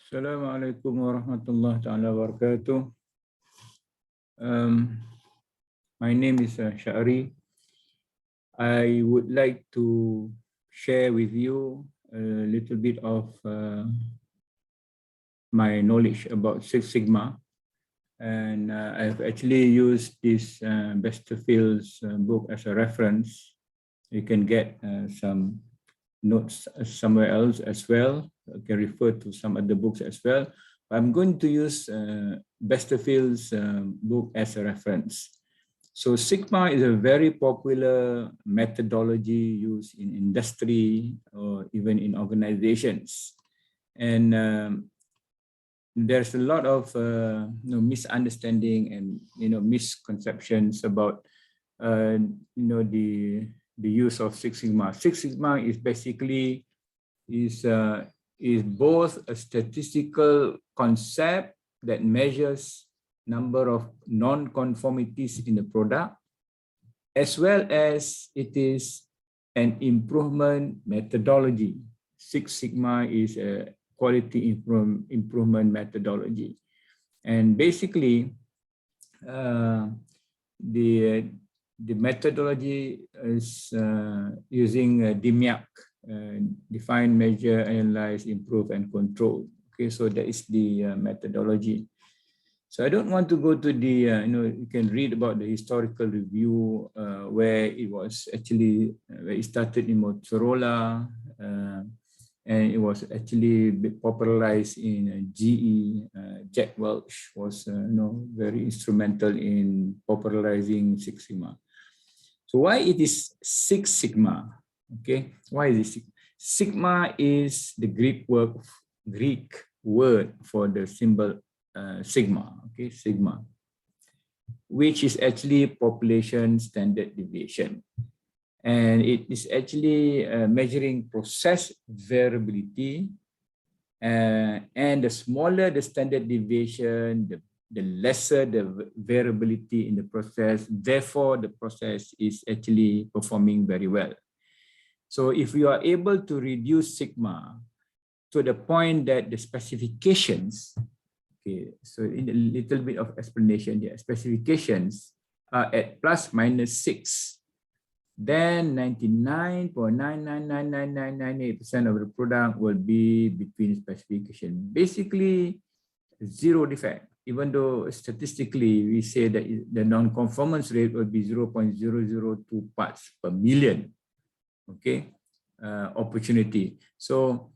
Assalamualaikum warahmatullahi taala wabarakatuh. My name is Syari. I would like to share with you a little bit of my knowledge about Six Sigma. And I've actually used this Besterfield's book as a reference. You can get some notes somewhere else as well. You can refer to some other books as well. I'm going to use Besterfield's book as a reference. So Sigma is a very popular methodology used in industry or even in organizations. And there's a lot of misunderstanding and misconceptions about the use of Six Sigma. Six Sigma is basically is both a statistical concept that measures number of non-conformities in the product, as well as it is an improvement methodology. Six Sigma is a quality improvement methodology. And basically, the methodology is using DMAIC, define, measure, analyze, improve, and control. Okay, so that is the methodology. So I don't want to go to the, you can read about the historical review where it was actually, where it started in Motorola, and it was actually popularized in GE. Jack Welch was very instrumental in popularizing Six Sigma. So why it is Six Sigma? Okay, why is it Sigma? Is the Greek word for the symbol sigma. Okay, sigma, which is actually population standard deviation. And it is actually measuring process variability. And the smaller the standard deviation, the lesser the variability in the process. Therefore, the process is actually performing very well. So if we are able to reduce sigma to the point that the specifications, okay, so in a little bit of explanation here, specifications are at plus minus 6, then 99.9999998% of the product will be between specification. Basically, zero defect, even though statistically we say that the non-conformance rate will be 0.002 parts per million, okay, opportunity. So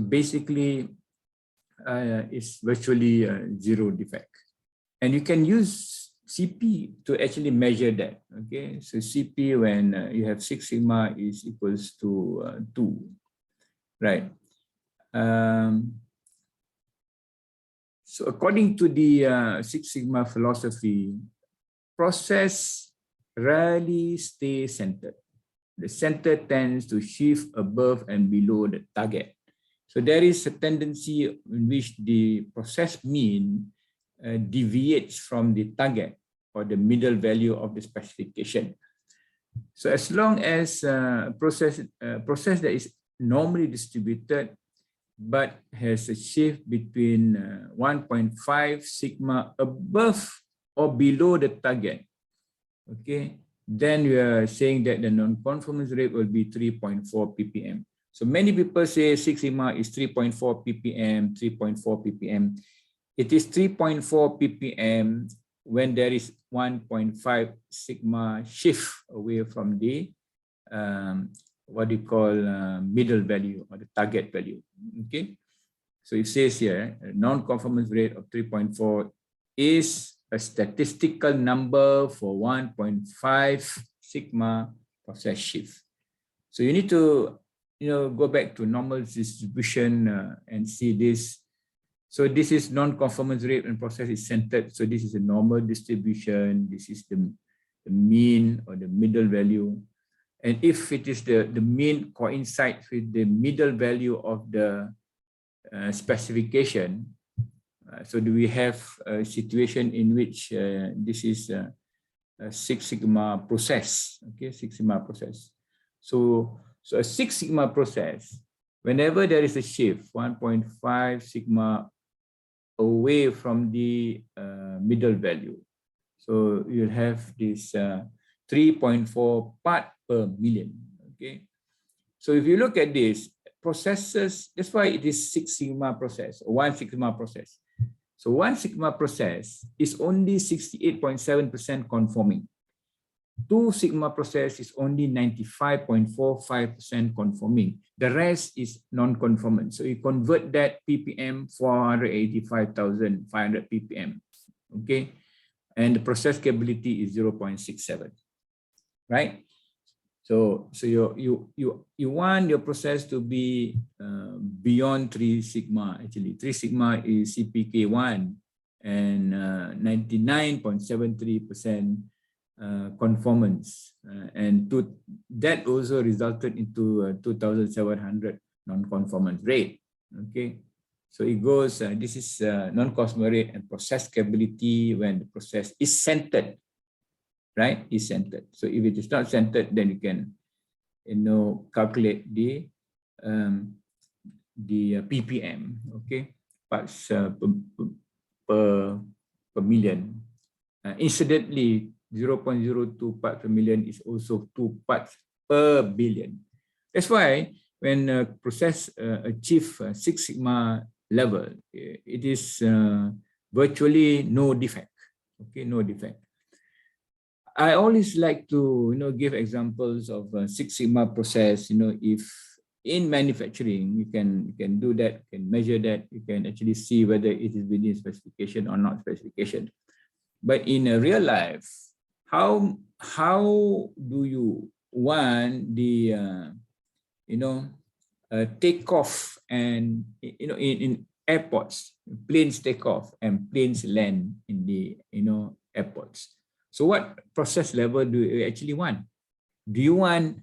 basically, it's virtually zero defect. And you can use CP to actually measure that. Okay, so CP when you have Six Sigma is equals to 2, right? So according to the Six Sigma philosophy, process rarely stays centered. The center tends to shift above and below the target. So there is a tendency in which the process mean deviates from the target or the middle value of the specification. So as long as process that is normally distributed but has a shift between 1.5 sigma above or below the target, okay, then we are saying that the non-conformance rate will be 3.4 ppm. So many people say Six Sigma is 3.4 ppm, 3.4 ppm. It is 3.4 ppm when there is 1.5 sigma shift away from the what you call middle value or the target value. Okay, so it says here non-conformance rate of 3.4 is a statistical number for 1.5 sigma process shift. So you need to go back to normal distribution and see this. So this is non-conformance rate and process is centered. So this is a normal distribution. This is the mean or the middle value. And if it is the mean coincides with the middle value of the specification, so do we have a situation in which this is a Six Sigma process? Okay, Six Sigma process. So a Six Sigma process, whenever there is a shift, 1.5 sigma away from the middle value. So you'll have this 3.4 part per million. Okay. So if you look at this processes, that's why it is 6 sigma process or 1 sigma process. So 1 sigma process is only 68.7% conforming. 2 sigma process is only 95.45% conforming. The rest is non-conformant. So you convert that ppm 485,500 ppm. Okay. And the process capability is 0.67. Right? So you want your process to be beyond 3 sigma. Actually, 3 sigma is CPK1 and 99.73% conformance, and that also resulted into 2,700 non-conformance rate. Okay, so it goes. This is non-conformance rate and process capability when the process is centered. Right, is centered. So if it is not centered, then you can, calculate the ppm, okay, parts per million. Incidentally, 0.02 parts per million is also 2 parts per billion. That's why when a process achieve 6 sigma level, it is virtually no defect. Okay, no defect. I always like to give examples of 6 sigma process. If in manufacturing you can do that, you can measure that, you can actually see whether it is within specification or not specification. But in a real life, how do you want the takeoff and in airports, planes take off and planes land in the airports. So what process level do you actually want? Do you want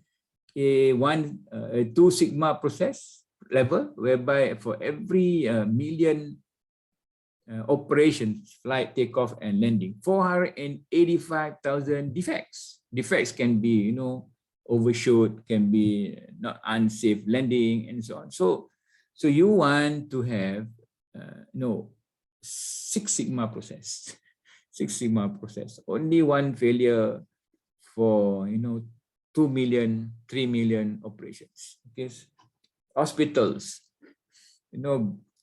a 2 sigma process level, whereby for every million operations, flight, takeoff, and landing, 485,000 defects? Defects can be, overshoot, can be not unsafe landing, and so on. So you want to have 6 sigma process. 6 sigma process, only 1 failure for 2 million, 3 million operations. Okay, hospitals,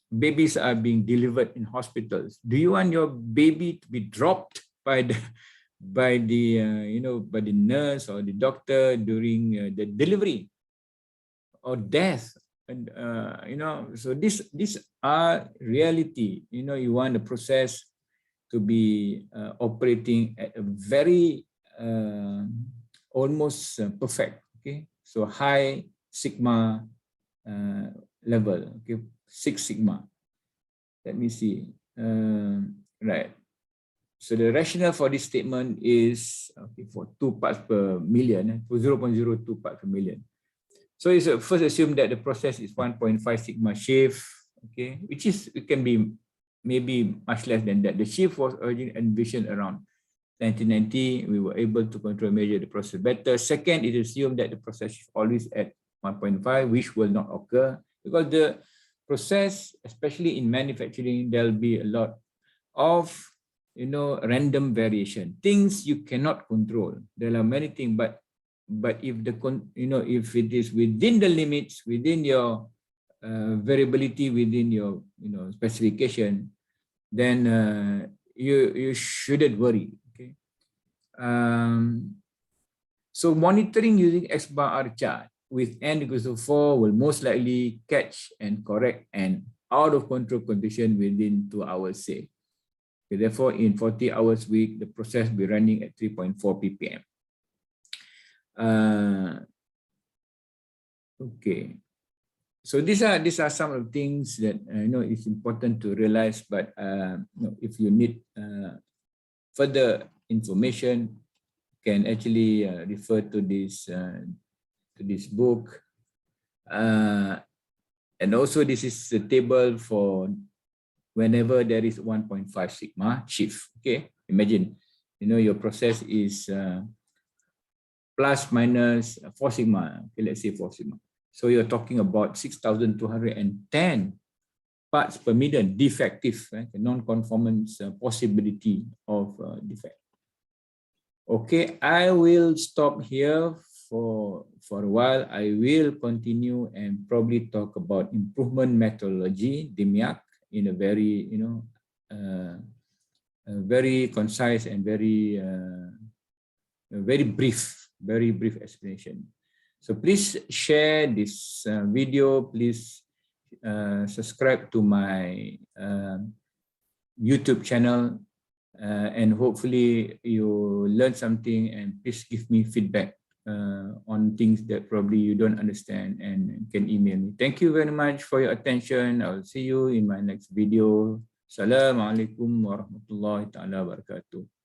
babies are being delivered in hospitals. Do you want your baby to be dropped by the nurse or the doctor during the delivery or death? And so these are reality. You want the process to be operating at a very almost perfect. Okay, so high sigma level. Okay, 6 sigma. Let me see. Right. So the rationale for this statement is for 2 parts per million, for 0.02 parts per million. So it's first assume that the process is 1.5 sigma shift. Okay, which is, it can be maybe much less than that. The shift was originally envisioned around 1990. We were able to control and measure the process better. Second, it is assumed that the process is always at 1.5, which will not occur because the process, especially in manufacturing, there'll be a lot of random variation, things you cannot control. There are many things, but if if it is within the limits, within your variability, within your specification, then you shouldn't worry. Okay. So monitoring using X bar R chart with n equals to 4 will most likely catch and correct an out of control condition within 2 hours, say. Okay, therefore, in 40 hours week, the process will be running at 3.4 ppm. Okay. So these are some of the things that it's important to realize. But if you need further information, you can actually refer to this book. And also, this is a table for whenever there is 1.5 sigma shift. Okay, imagine your process is plus minus 4 sigma. Okay, let's say 4 sigma. So you're talking about 6,210 parts per million defective, the non-conformance possibility of defect. Okay, I will stop here for a while. I will continue and probably talk about improvement methodology, DMIAC, in a very, very concise and very brief explanation. So please share this video. Please subscribe to my YouTube channel. And hopefully you learn something, and please give me feedback on things that probably you don't understand, and can email me. Thank you very much for your attention. I'll see you in my next video. Assalamualaikum warahmatullahi wabarakatuh.